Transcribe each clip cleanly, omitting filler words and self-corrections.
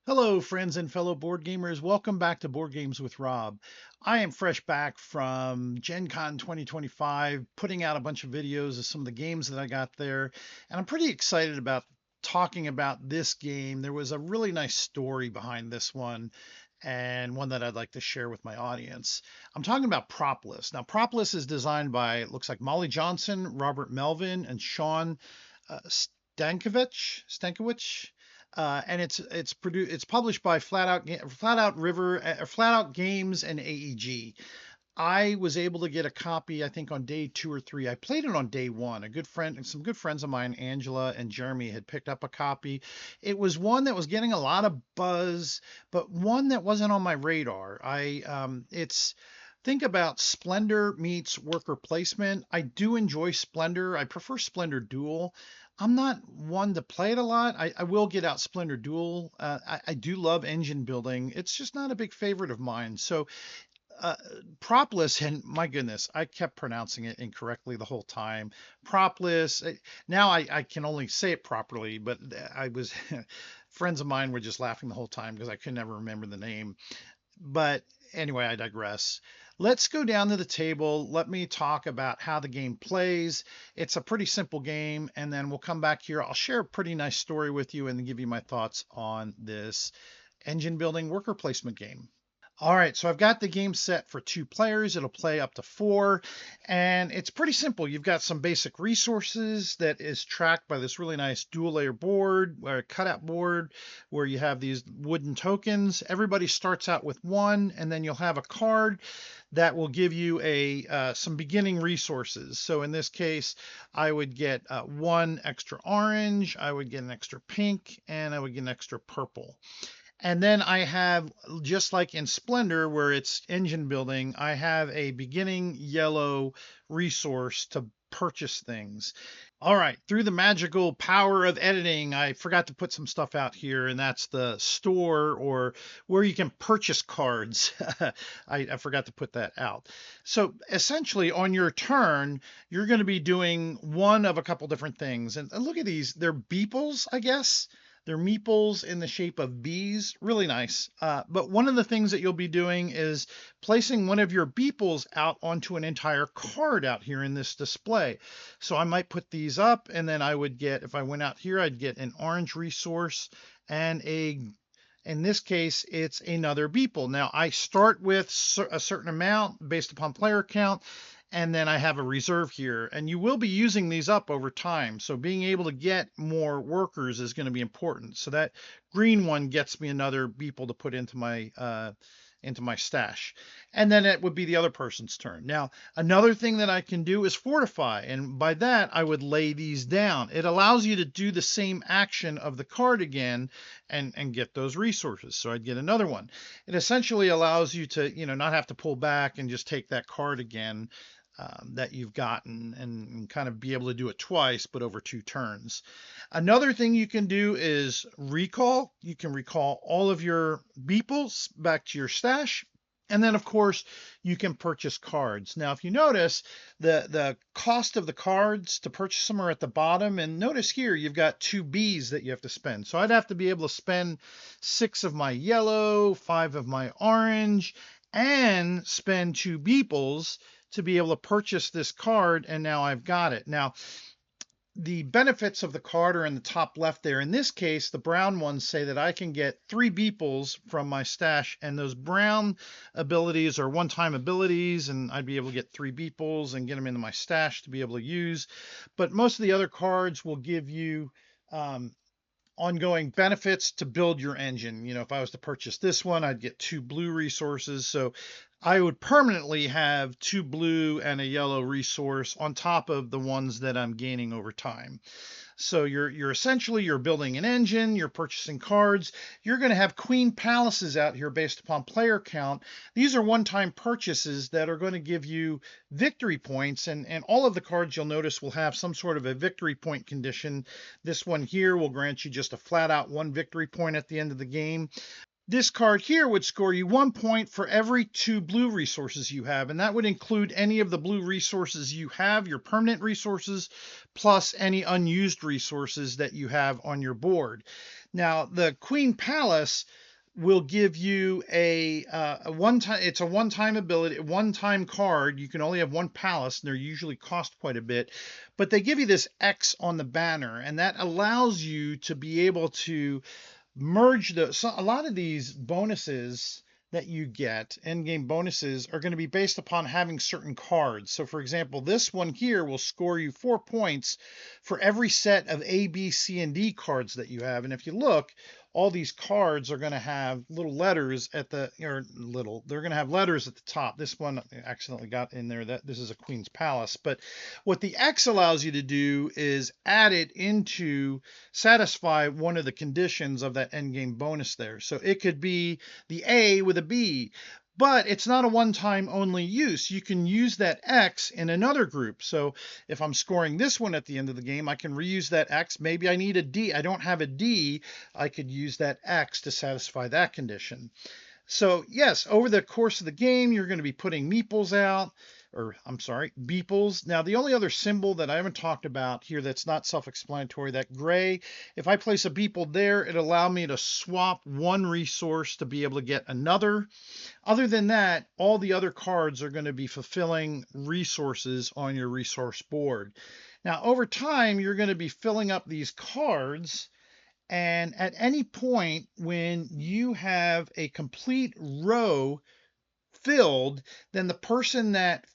Hello, friends and fellow board gamers. Welcome back to Board Games with Rob. I am fresh back from GenCon 2025, putting out a bunch of videos of some of the games that I got there, and I'm pretty excited about talking about this game. There was a really nice story behind this one, and one that I'd like to share with my audience. I'm talking about Propolis. Now, Propolis is designed by, it looks like Molly Johnson, Robert Melvin, and Sean Stankiewicz, and it's published by Flatout Games and AEG. I was able to get a copy, I think, on day 2 or 3. I played it on day 1. A good friend and some good friends of mine, Angela and Jeremy, had picked up a copy. It was one that was getting a lot of buzz, but one that wasn't on my radar. It's Think about Splendor meets worker placement. I do enjoy Splendor. I prefer Splendor Duel. I'm not one to play it a lot. I will get out Splendor Duel. I do love engine building. It's just not a big favorite of mine. So uh, Propolis, and my goodness, I kept pronouncing it incorrectly the whole time. Propolis. Now I can only say it properly, but I was friends of mine were just laughing the whole time because I could never remember the name. But anyway, I digress. Let's go down to the table. Let me talk about how the game plays. It's a pretty simple game, and then we'll come back here. I'll share a pretty nice story with you and then give you my thoughts on this engine building worker placement game. All right, so I've got the game set for 2 players. It'll play up to 4, and it's pretty simple. You've got some basic resources that is tracked by this really nice dual layer board or cutout board where you have these wooden tokens. Everybody starts out with 1, and then you'll have a card that will give you some beginning resources. So in this case, I would get 1 extra orange, I would get an extra pink, and I would get an extra purple. And then I have, just like in Splendor, where it's engine building, I have a beginning yellow resource to purchase things. All right, through the magical power of editing, I forgot to put some stuff out here, and that's the store or where you can purchase cards. I forgot to put that out. So essentially, on your turn, you're going to be doing one of a couple different things. And look at these, they're beeples, I guess. They're meeples in the shape of bees, really nice. But one of the things that you'll be doing is placing one of your beeples out onto an entire card out here in this display. So I might put these up, and then I would get, if I went out here, I'd get an orange resource and in this case, it's another beeple. Now I start with a certain amount based upon player count, and then I have a reserve here, and you will be using these up over time. So being able to get more workers is going to be important. So that green one gets me another beeple to put into my stash. And then it would be the other person's turn. Now, another thing that I can do is fortify. And by that, I would lay these down. It allows you to do the same action of the card again and get those resources. So I'd get another one. It essentially allows you to, not have to pull back and just take that card again that you've gotten and kind of be able to do it twice, but over 2 turns. Another thing you can do is recall. You can recall all of your beeples back to your stash. And then, of course, you can purchase cards. Now, if you notice, the cost of the cards to purchase them are at the bottom. And notice here, you've got 2 Bs that you have to spend. So I'd have to be able to spend 6 of my yellow, 5 of my orange, and spend 2 beeples to be able to purchase this card, and now I've got it. Now, the benefits of the card are in the top left there. In this case, the brown ones say that I can get 3 beeples from my stash, and those brown abilities are one-time abilities, and I'd be able to get 3 beeples and get them into my stash to be able to use. But most of the other cards will give you ongoing benefits to build your engine. If I was to purchase this one, I'd get 2 blue resources. So I would permanently have 2 blue and a yellow resource on top of the ones that I'm gaining over time. So you're essentially you're building an engine, you're purchasing cards, you're going to have queen palaces out here based upon player count. These are one-time purchases that are going to give you victory points, and all of the cards you'll notice will have some sort of a victory point condition. This one here will grant you just a flat out 1 victory point at the end of the game. This card here would score you 1 point for every 2 blue resources you have, and that would include any of the blue resources you have, your permanent resources, plus any unused resources that you have on your board. Now, the Queen Palace will give you a one-time, it's a one-time ability, a one-time card. You can only have one palace, and they usually cost quite a bit, but they give you this X on the banner, and that allows you to be able to merge a lot of these bonuses that you get, end game bonuses, are going to be based upon having certain cards. So for example, this one here will score you 4 points for every set of A, B, C, and D cards that you have. And if you look, all these cards are going to have little letters at the, they're going to have letters at the top. This one I accidentally got in there that this is a Queen's Palace. But what the X allows you to do is add it into, satisfy one of the conditions of that endgame bonus there. So it could be the A with a B, but it's not a one-time only use. You can use that X in another group. So if I'm scoring this one at the end of the game, I can reuse that X. Maybe I need a D. I don't have a D. I could use that X to satisfy that condition. So yes, over the course of the game, you're going to be putting meeples out, or I'm sorry, beeples. Now, the only other symbol that I haven't talked about here that's not self-explanatory, that gray, if I place a beeple there, it allows me to swap one resource to be able to get another. Other than that, all the other cards are going to be fulfilling resources on your resource board. Now, over time, you're going to be filling up these cards, and at any point when you have a complete row filled, then the person that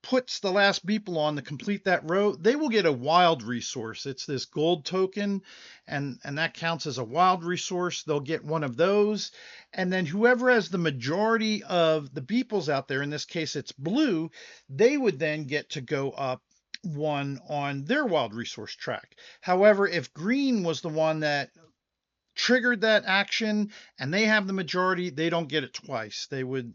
puts the last beeple on to complete that row, they will get a wild resource. It's this gold token, and that counts as a wild resource. They'll get one of those. And then whoever has the majority of the beeples out there, in this case it's blue, they would then get to go up one on their wild resource track. However, if green was the one that triggered that action and they have the majority, they don't get it twice. They would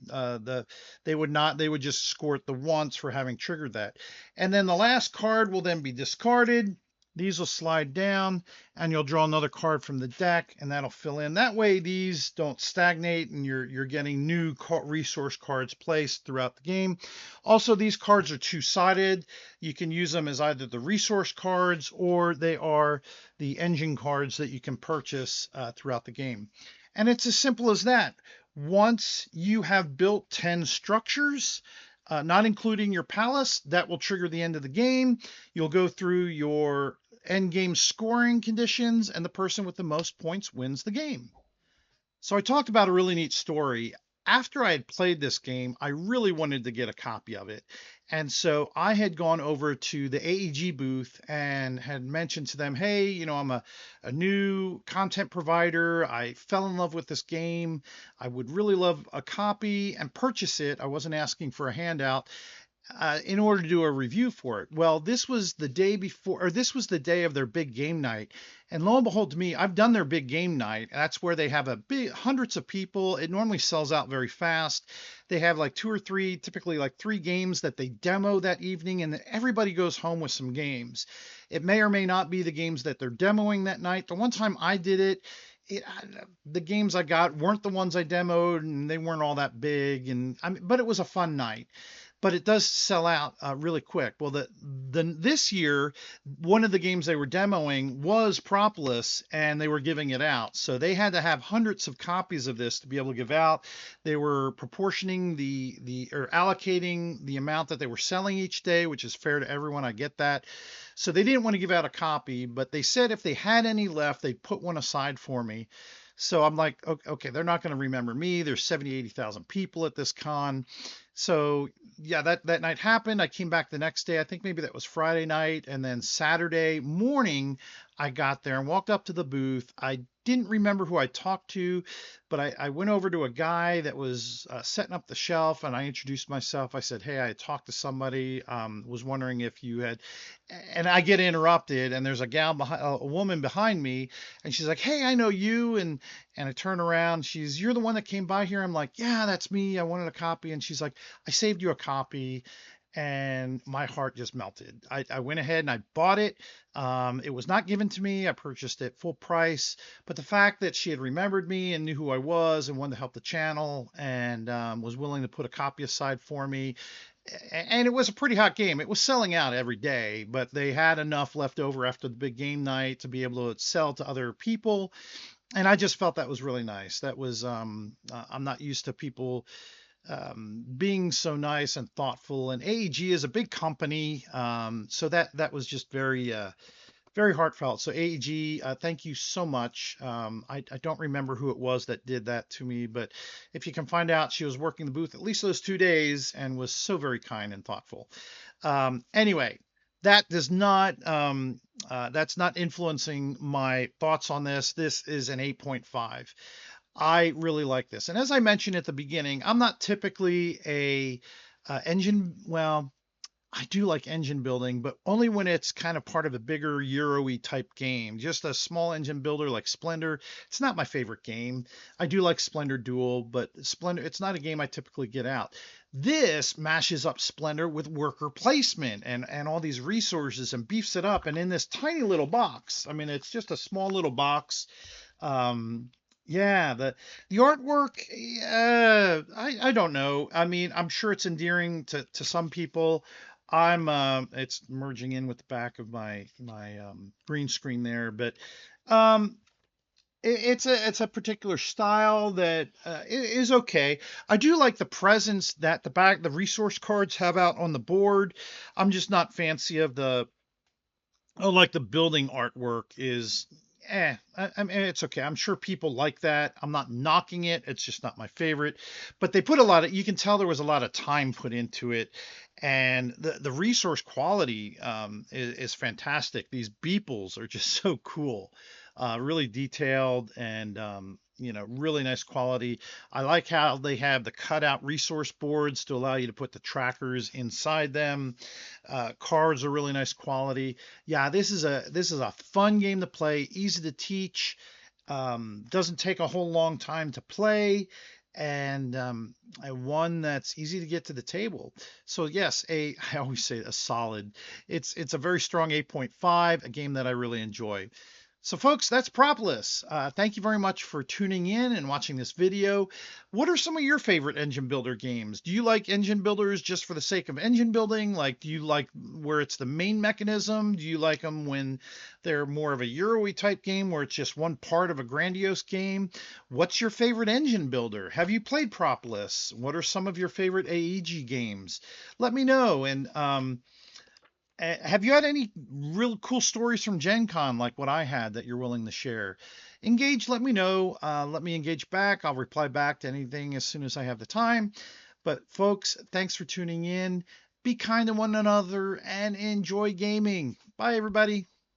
they would just score it the once for having triggered that. And then the last card will then be discarded. These will slide down and you'll draw another card from the deck, and that'll fill in. That way these don't stagnate and you're getting new resource cards placed throughout the game. Also, these cards are two-sided. You can use them as either the resource cards or they are the engine cards that you can purchase throughout the game. And it's as simple as that. Once you have built 10 structures, not including your palace, that will trigger the end of the game. You'll go through your end game scoring conditions, and the person with the most points wins the game. So I talked about a really neat story. After I had played this game, I really wanted to get a copy of it. And so I had gone over to the AEG booth and had mentioned to them, hey, I'm a new content provider. I fell in love with this game. I would really love a copy and purchase it. I wasn't asking for a handout. In order to do a review for it. Well, this was the day before, or this was the day of their big game night. And lo and behold, to me, I've done their big game night. That's where they have hundreds of people. It normally sells out very fast. They have like 2 or 3, typically like 3 games that they demo that evening, and then everybody goes home with some games. It may or may not be the games that they're demoing that night. The one time I did it, the games I got weren't the ones I demoed, and they weren't all that big. But it was a fun night. But it does sell out really quick. Well, this year, one of the games they were demoing was Propolis, and they were giving it out. So they had to have hundreds of copies of this to be able to give out. They were proportioning or allocating the amount that they were selling each day, which is fair to everyone. I get that. So they didn't want to give out a copy, but they said if they had any left, they'd put one aside for me. So I'm like, okay, they're not going to remember me. There's 70, 80,000 people at this con. So yeah, that night happened. I came back the next day. I think maybe that was Friday night. And then Saturday morning, I got there and walked up to the booth. I didn't remember who I talked to, but I went over to a guy that was setting up the shelf, and I introduced myself. I said, hey, I talked to somebody, was wondering if you had, and I get interrupted, and there's a woman behind me, and she's like, hey, I know you. And I turn around, you're the one that came by here. I'm like, yeah, that's me. I wanted a copy. And she's like, I saved you a copy. and my heart just melted. I went ahead and I bought it. It was not given to me. I purchased it full price. But the fact that she had remembered me and knew who I was and wanted to help the channel and was willing to put a copy aside for me. And it was a pretty hot game. It was selling out every day, but they had enough left over after the big game night to be able to sell to other people. And I just felt that was really nice. That was, I'm not used to people being so nice and thoughtful. And AEG is a big company, so that was just very heartfelt. So AEG, thank you so much. I don't remember who it was that did that to me, but if you can find out, she was working the booth at least those 2 days and was so very kind and thoughtful. Anyway, that does not that's not influencing my thoughts on this. This is an 8.5. I really like this. And as I mentioned at the beginning, I'm not typically a engine, well, I do like engine building, but only when it's kind of part of a bigger Euro-y type game. Just a small engine builder like Splendor, it's not my favorite game. I do like Splendor Duel, but Splendor, it's not a game I typically get out. This mashes up Splendor with worker placement and all these resources and beefs it up. And in this tiny little box, I mean, it's just a small little box. Yeah, the artwork, I don't know. I mean, I'm sure it's endearing to some people. It's merging in with the back of my green screen there, but um, it's a particular style that is okay. I do like the presence that the resource cards have out on the board. I'm just not fancy of the Oh, like the building artwork is, I mean, it's okay. I'm sure people like that. I'm not knocking it. It's just not my favorite. But they put a lot of, you can tell there was a lot of time put into it. And the resource quality is fantastic. These beeples are just so cool, really detailed and, really nice quality. I like how they have the cutout resource boards to allow you to put the trackers inside them. Cards are really nice quality. Yeah, this is a fun game to play, easy to teach, doesn't take a whole long time to play, and one that's easy to get to the table. So yes, I always say a solid. It's a very strong 8.5, a game that I really enjoy. So folks, that's Propolis. Thank you very much for tuning in and watching this video. What are some of your favorite engine builder games? Do you like engine builders just for the sake of engine building? Like, do you like where it's the main mechanism? Do you like them when they're more of a Euro-y type game where it's just one part of a grandiose game? What's your favorite engine builder? Have you played Propolis? What are some of your favorite AEG games? Let me know. And have you had any real cool stories from GenCon like what I had that you're willing to share? Engage, let me know. Let me engage back. I'll reply back to anything as soon as I have the time. But folks, thanks for tuning in. Be kind to one another and enjoy gaming. Bye, everybody.